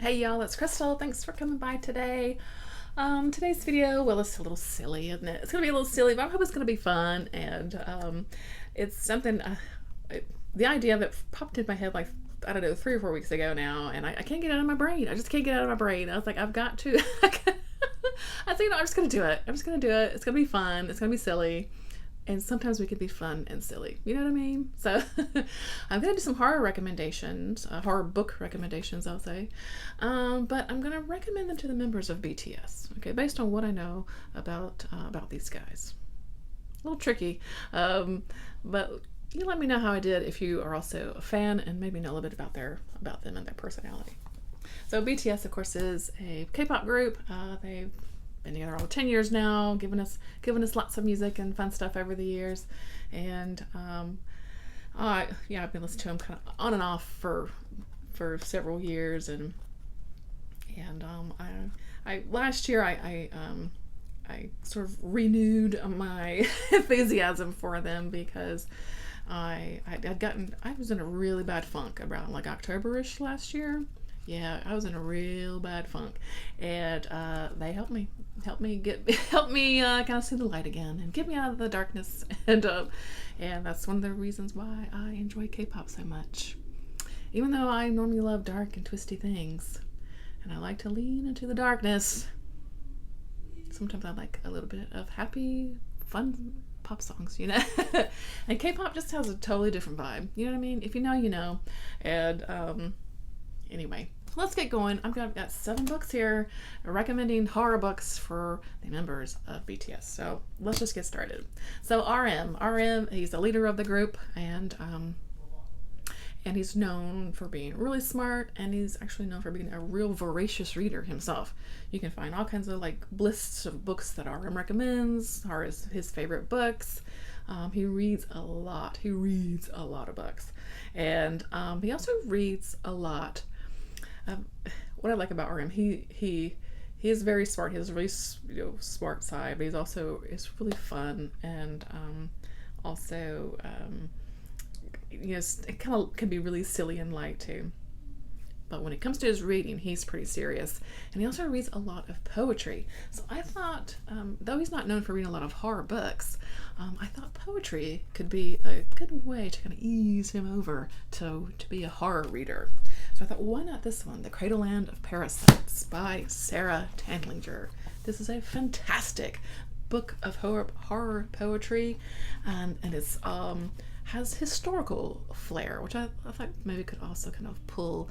Hey y'all, it's Crystal. Thanks for coming by today. Today's video, well, it's a little silly, isn't it? It's gonna be a little silly, but I hope it's gonna be fun. And it's something. The idea of it popped in my head like I don't know 3 or 4 weeks ago now, and I can't get it out of my brain. I just can't get it out of my brain. I was like, I've got to. I think I'm just gonna do it. I'm just gonna do it. It's gonna be fun. It's gonna be silly. And sometimes we can be fun and silly. You know what I mean? So I'm going to do some horror recommendations, horror book recommendations, I'll say. But I'm going to recommend them to the members of BTS, okay, based on what I know about these guys. A little tricky, but you let me know how I did if you are also a fan and maybe know a little bit about them and their personality. So BTS, of course, is a K-pop group. They've been together all 10 years now, giving us lots of music and fun stuff over the years. And I've been listening to them kind of on and off for several years. And I last year I sort of renewed my enthusiasm for them because I was in a really bad funk around like October-ish last year. Yeah, I was in a real bad funk, and they helped me kind of see the light again and get me out of the darkness, and that's one of the reasons why I enjoy K-pop so much. Even though I normally love dark and twisty things, and I like to lean into the darkness, sometimes I like a little bit of happy, fun pop songs, you know. And K-pop just has a totally different vibe. You know what I mean? If you know, you know. And anyway, let's get going. I've got 7 books here recommending horror books for the members of BTS. So let's just get started. So RM, he's the leader of the group, and he's known for being really smart, and he's actually known for being a real voracious reader himself. You can find all kinds of like lists of books that RM recommends, or his favorite books. He reads a lot. He reads a lot of books, and he also reads a lot. What I like about RM, he is very smart. He has a really smart side, but he's also is really fun, and also it kind of can be really silly and light too. But when it comes to his reading, he's pretty serious. And he also reads a lot of poetry. So I thought, though he's not known for reading a lot of horror books, I thought poetry could be a good way to kind of ease him over to be a horror reader. So I thought, why not this one, The Cradleland of Parasites by Sara Tantlinger. This is a fantastic book of horror poetry, and it's has historical flair, which I thought maybe could also kind of pull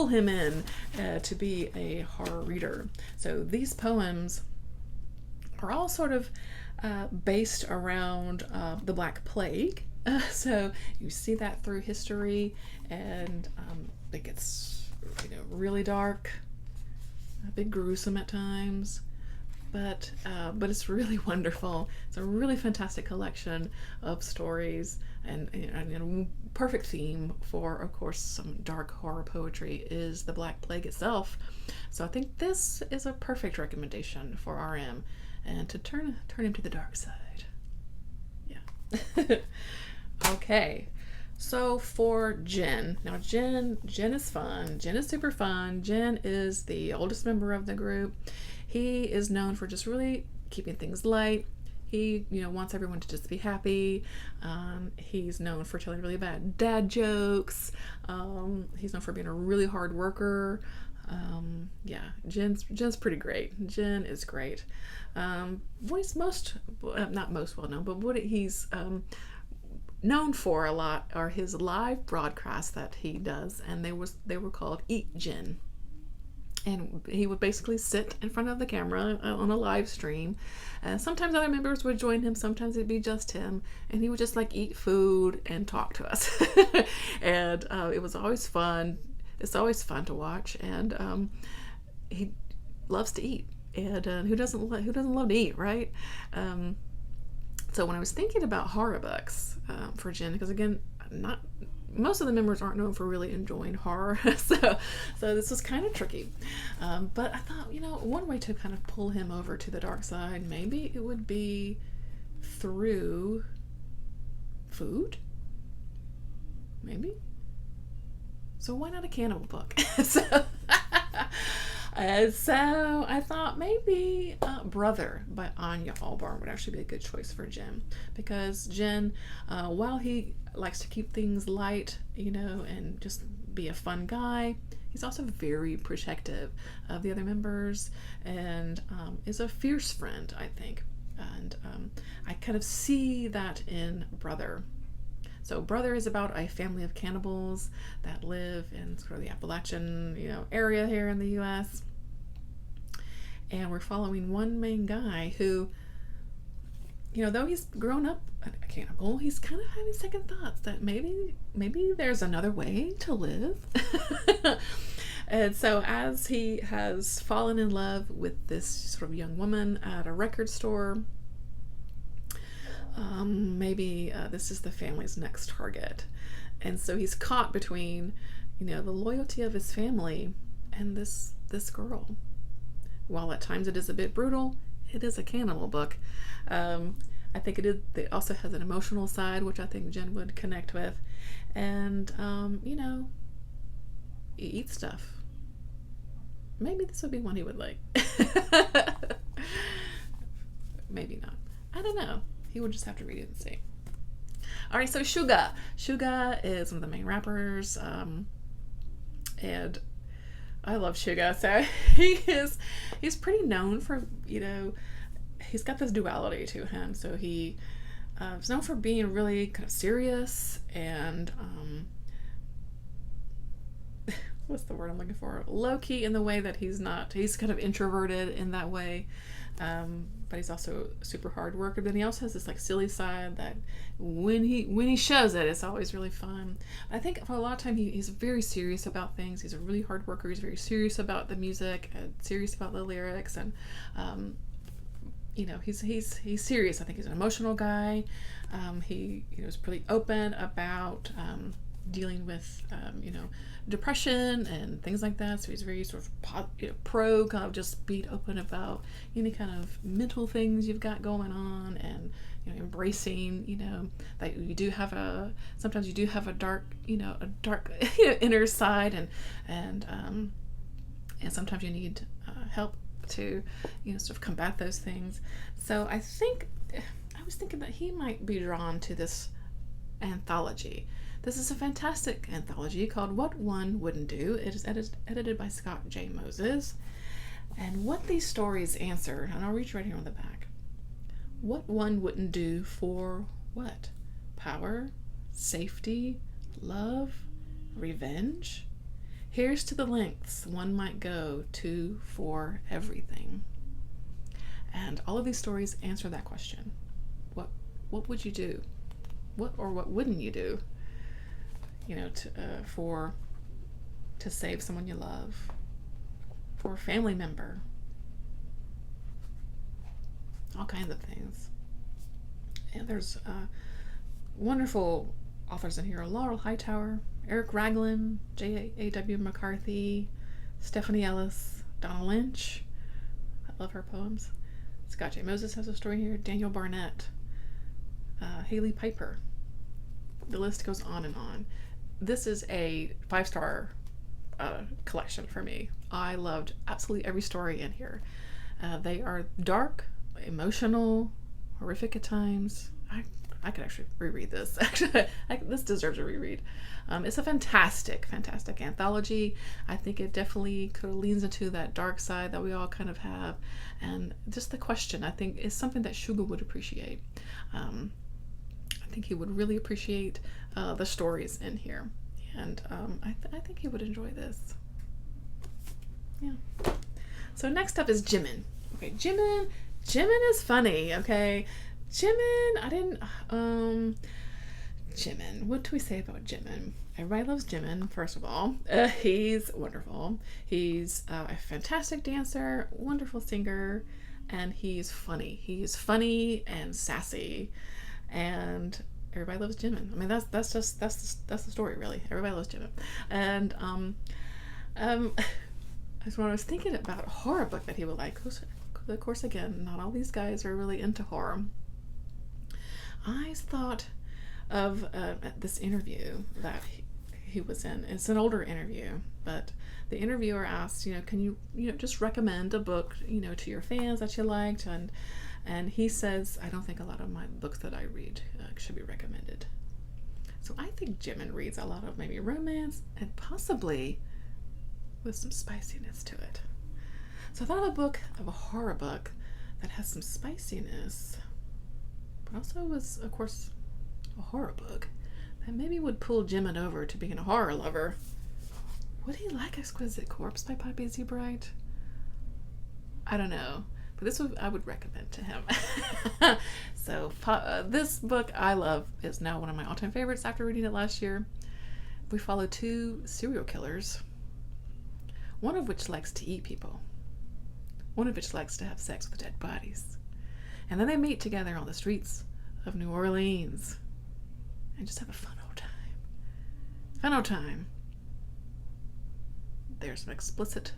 him in to be a horror reader. So these poems are all sort of based around the Black Plague. So you see that through history, and it gets really dark, a bit gruesome at times. But it's really wonderful. It's a really fantastic collection of stories, and a perfect theme for, of course, some dark horror poetry is the Black Plague itself. So I think this is a perfect recommendation for RM, and to turn him to the dark side. Yeah. Okay. So for Jin, now Jin is fun. Jin is super fun. Jin is the oldest member of the group. He is known for just really keeping things light. He, wants everyone to just be happy. He's known for telling really bad dad jokes. He's known for being a really hard worker. Jin's pretty great. Jin is great. What he's not most well known, but what he's known for a lot are his live broadcasts that he does, and they were called Eat Jin. And he would basically sit in front of the camera on a live stream. Sometimes other members would join him, sometimes it'd be just him, and he would just like eat food and talk to us. And it was always fun. It's always fun to watch, and he loves to eat. And who doesn't love to eat, right? So when I was thinking about horror books for Jin, because again, most of the members aren't known for really enjoying horror, so this was kind of tricky. But I thought, one way to kind of pull him over to the dark side, maybe it would be through food. Maybe. So why not a cannibal book? So So I thought maybe Brother by Ania Ahlborn would actually be a good choice for Jin, because Jin, while he likes to keep things light, and just be a fun guy, he's also very protective of the other members, and is a fierce friend, I think. And I kind of see that in Brother. So Brother is about a family of cannibals that live in sort of the Appalachian, area here in the U.S. And we're following one main guy who, though he's grown up a cannibal, he's kind of having second thoughts that maybe there's another way to live. And so as he has fallen in love with this sort of young woman at a record store, maybe this is the family's next target. And so he's caught between, the loyalty of his family and this girl. While at times it is a bit brutal, it is a cannibal book. I think it also has an emotional side, which I think Jen would connect with. And, he eats stuff. Maybe this would be one he would like. Maybe not. I don't know. He would just have to read it and see. All right, so Suga. Suga is one of the main rappers, and I love Suga. So he's pretty known for, he's got this duality to him. So he is known for being really kind of serious and what's the word I'm looking for? Low-key in the way that he's kind of introverted in that way. But he's also super hard worker. But then he also has this like silly side that when he shows it, it's always really fun. I think for a lot of time he's very serious about things. He's a really hard worker. He's very serious about the music and serious about the lyrics, and he's serious. I think he's an emotional guy. He is pretty open about dealing with depression and things like that. So he's very sort of pro, kind of just be open about any kind of mental things you've got going on, and embracing that you do have sometimes you do have a dark inner side, and sometimes you need help to sort of combat those things. So I was thinking that he might be drawn to this anthology. This is a fantastic anthology called What One Wouldn't Do. It is edited by Scott J. Moses. And what these stories answer, and I'll read you right here on the back. What one wouldn't do for what? Power, safety, love, revenge? Here's to the lengths one might go to for everything. And all of these stories answer that question. What would you do? What wouldn't you do? To save someone you love, for a family member, all kinds of things. And there's wonderful authors in here: Laurel Hightower, Eric Raglan, J.A.W. McCarthy, Stephanie Ellis, Donna Lynch. I love her poems. Scott J. Moses has a story here. Daniel Barnett, Haley Piper. The list goes on and on. This is a 5-star collection for me. I loved absolutely every story in here. They are dark, emotional, horrific at times. I could actually reread this. Actually, this deserves a reread. It's a fantastic anthology. I think it definitely kind of leans into that dark side that we all kind of have. And just the question, I think, is something that Suga would appreciate. I think he would really appreciate the stories in here, and I think he would enjoy this. Yeah. So next up is Jimin. Okay, Jimin is funny. Okay, Jimin. Jimin. What do we say about Jimin? Everybody loves Jimin. First of all, he's wonderful. He's a fantastic dancer, wonderful singer, and he's funny. He's funny and sassy. And everybody loves Jimin. I mean, that's the story, really. Everybody loves Jimin. And when I was thinking about a horror book that he would like, of course, again, not all these guys are really into horror. I thought of this interview that he was in. It's an older interview, but the interviewer asked, can you just recommend a book, to your fans that you liked, and he says, I don't think a lot of my books that I read should be recommended. So I think Jimin reads a lot of maybe romance and possibly with some spiciness to it. So I thought of a horror book that has some spiciness, but also was, of course, a horror book that maybe would pull Jimin over to being a horror lover. Would he like Exquisite Corpse by Poppy Z. Brite? I don't know, but this I would recommend to him. So this book I love is now one of my all-time favorites after reading it last year. We follow two serial killers, one of which likes to eat people, one of which likes to have sex with dead bodies. And then they meet together on the streets of New Orleans and just have a fun old time. Fun old time. There's some explicit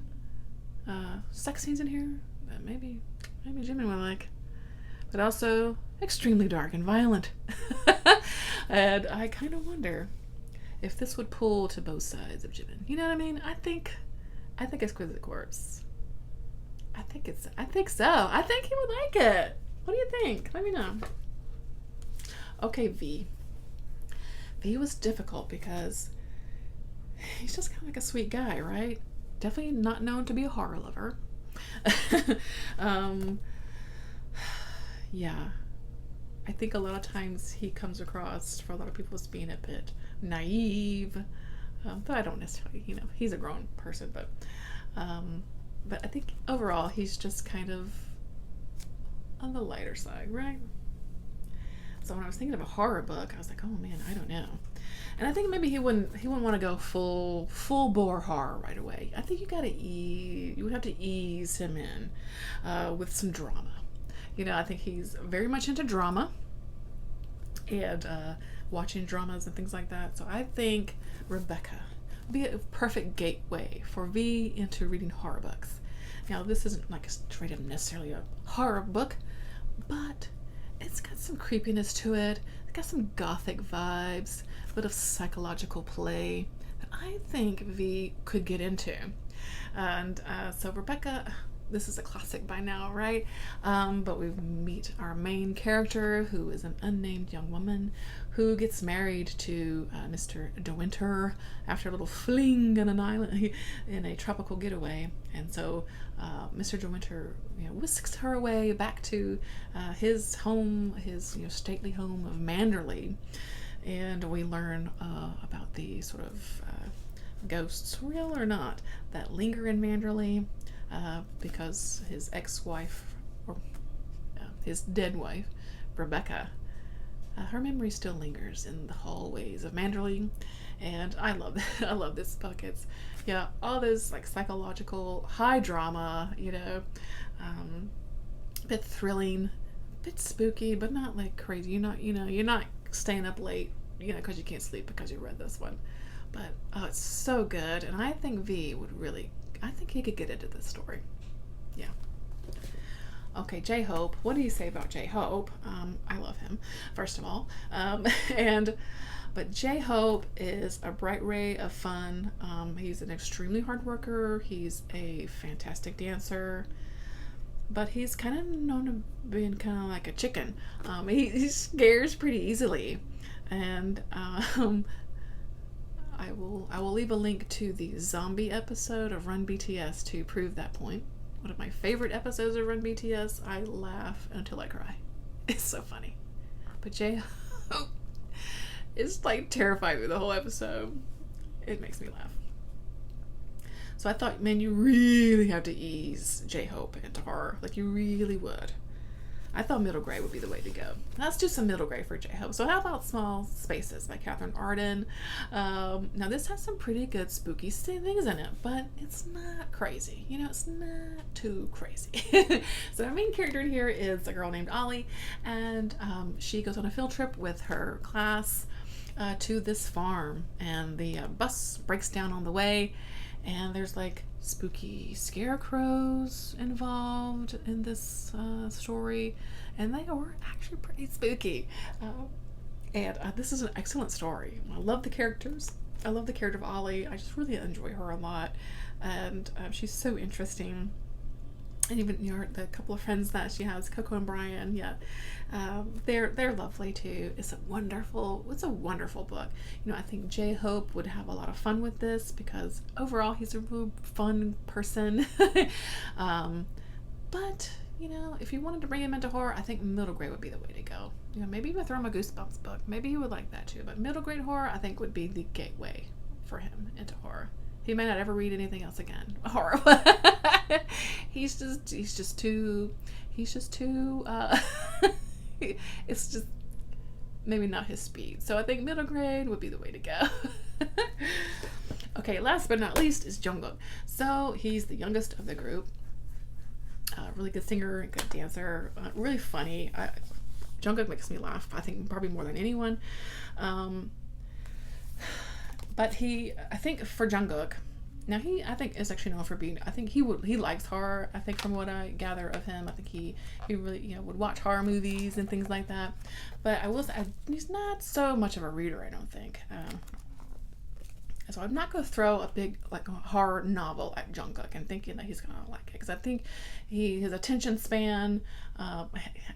sex scenes in here that maybe Jimin would like, but also extremely dark and violent. And I kind of wonder if this would pull to both sides of Jimin. You know what I mean? I think Exquisite Corpse. I think so. I think he would like it. What do you think? Let me know. Okay, V. V was difficult because he's just kind of like a sweet guy, right? Definitely not known to be a horror lover. Yeah. I think a lot of times he comes across for a lot of people as being a bit naive. But I don't necessarily, he's a grown person, but I think overall he's just kind of on the lighter side, right? So when I was thinking of a horror book, I was like, oh man, I don't know. And I think maybe he wouldn't want to go full bore horror right away. I think you would have to ease him in with some drama. I think he's very much into drama and watching dramas and things like that. So I think Rebecca would be a perfect gateway for V into reading horror books. Now, this isn't like straight up necessarily a horror book, but it's got some creepiness to it. It's got some gothic vibes, a bit of psychological play that I think V could get into. And so Rebecca, this is a classic by now, right? But we meet our main character, who is an unnamed young woman who gets married to Mr. De Winter after a little fling on an island in a tropical getaway. And so Mr. De Winter whisks her away back to his home, his stately home of Manderley. And we learn about the sort of ghosts, real or not, that linger in Manderley. Because his ex-wife, or his dead wife, Rebecca, her memory still lingers in the hallways of Manderley, and I love that. I love this book. It's all those like psychological high drama, a bit thrilling, a bit spooky, but not like crazy. You're not staying up late, because you can't sleep because you read this one. But it's so good, and I think V would really. I think he could get into this story. Yeah. Okay, J-Hope. What do you say about J-Hope? I love him, first of all. But J-Hope is a bright ray of fun. He's an extremely hard worker. He's a fantastic dancer. But he's kind of known to being kind of like a chicken. He scares pretty easily. And I will leave a link to the zombie episode of Run BTS to prove that point. One of my favorite episodes of Run BTS. I laugh until I cry. It's so funny. But J-Hope is like terrified with the whole episode. It makes me laugh. So I thought, man, you really have to ease J-Hope into horror. Like you really would. I thought middle grade would be the way to go. Let's do some middle grade for J-Hope. So how about Small Spaces by Catherine Arden? Now this has some pretty good spooky things in it, but it's not crazy. It's not too crazy. So our main character in here is a girl named Ollie, and she goes on a field trip with her class to this farm, and the bus breaks down on the way, and there's like spooky scarecrows involved in this story, and they are actually pretty spooky. And this is an excellent story. I love the characters. I love the character of Ollie. I just really enjoy her a lot, and she's so interesting. And even, you know, the couple of friends that she has, Coco and Brian, yeah, they're lovely too. It's a wonderful book. You know, I think J-Hope would have a lot of fun with this because overall he's a real fun person. But you know, if you wanted to bring him into horror, I think middle grade would be the way to go. You know, maybe even throw him a Goosebumps book. Maybe he would like that too. But middle grade horror, I think, would be the gateway for him into horror. He may not ever read anything else again. Horror. he's just too it's just maybe not his speed. So I think middle grade would be the way to go. Okay, last but not least is Jungkook. So he's the youngest of the group. Really good singer, good dancer, really funny. Jungkook makes me laugh, I think probably more than anyone. But I think for Jungkook, now I think is actually known for being, I think he likes horror. I think from what I gather of him, I think he really, you know, would watch horror movies and things like that. But I will say, he's not so much of a reader, I don't think. So I'm not going to throw a big like horror novel at Jungkook and thinking that he's going to like it, because I think his attention span, I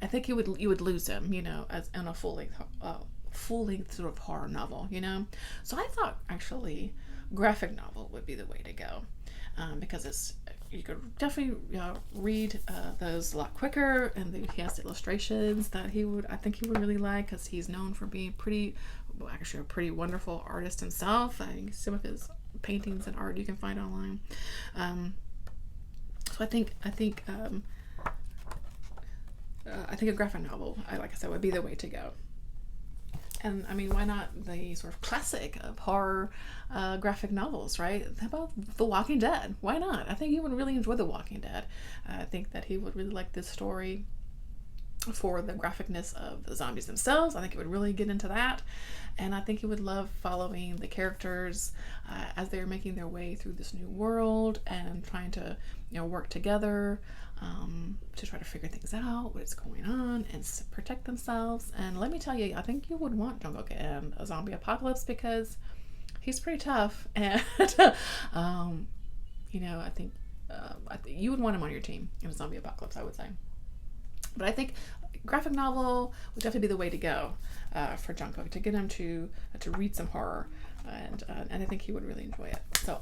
think you would lose him, you know, as in a full length sort of horror novel, you know. So I thought actually graphic novel would be the way to go, because you could definitely read those a lot quicker, and he has illustrations that I think he would really like, because he's known for being actually a pretty wonderful artist himself. I think some of his paintings and art you can find online. So I think a graphic novel, like I said, would be the way to go. And I mean, why not the sort of classic of horror graphic novels, right? How about The Walking Dead? Why not? I think he would really enjoy The Walking Dead. I think that he would really like this story for the graphicness of the zombies themselves. I think he would really get into that. And I think he would love following the characters as they're making their way through this new world and trying to, you know, work together to try to figure things out, what's going on, and protect themselves. And let me tell you, I think you would want Jungkook in a zombie apocalypse, because he's pretty tough, and you know, I think you would want him on your team in a zombie apocalypse, I would say. But I think graphic novel would definitely be the way to go for Jungkook, to get him to read some horror, and I think he would really enjoy it. So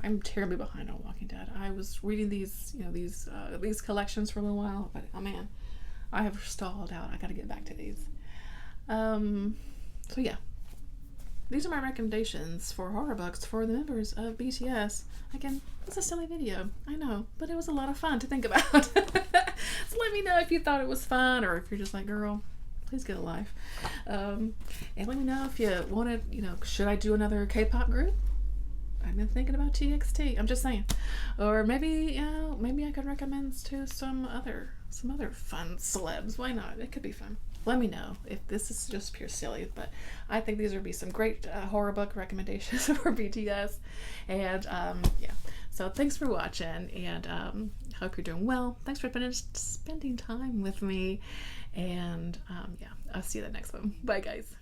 I'm terribly behind on Walking Dead. I was reading these collections for a little while, but oh man, I have stalled out. I got to get back to these. So yeah, these are my recommendations for horror books for the members of BTS. Again, it's a silly video, I know, but it was a lot of fun to think about. So let me know if you thought it was fun, or if you're just like, girl, please get a life. And let me know if you wanted, you know, should I do another K-pop group? I've been thinking about TXT. I'm just saying. Or maybe, you know, maybe I could recommend to some other fun celebs. Why not? It could be fun. Let me know if this is just pure silly, but I think these would be some great horror book recommendations for BTS. And yeah, so thanks for watching, and hope you're doing well. Thanks for spending time with me, and yeah, I'll see you in the next one. Bye guys.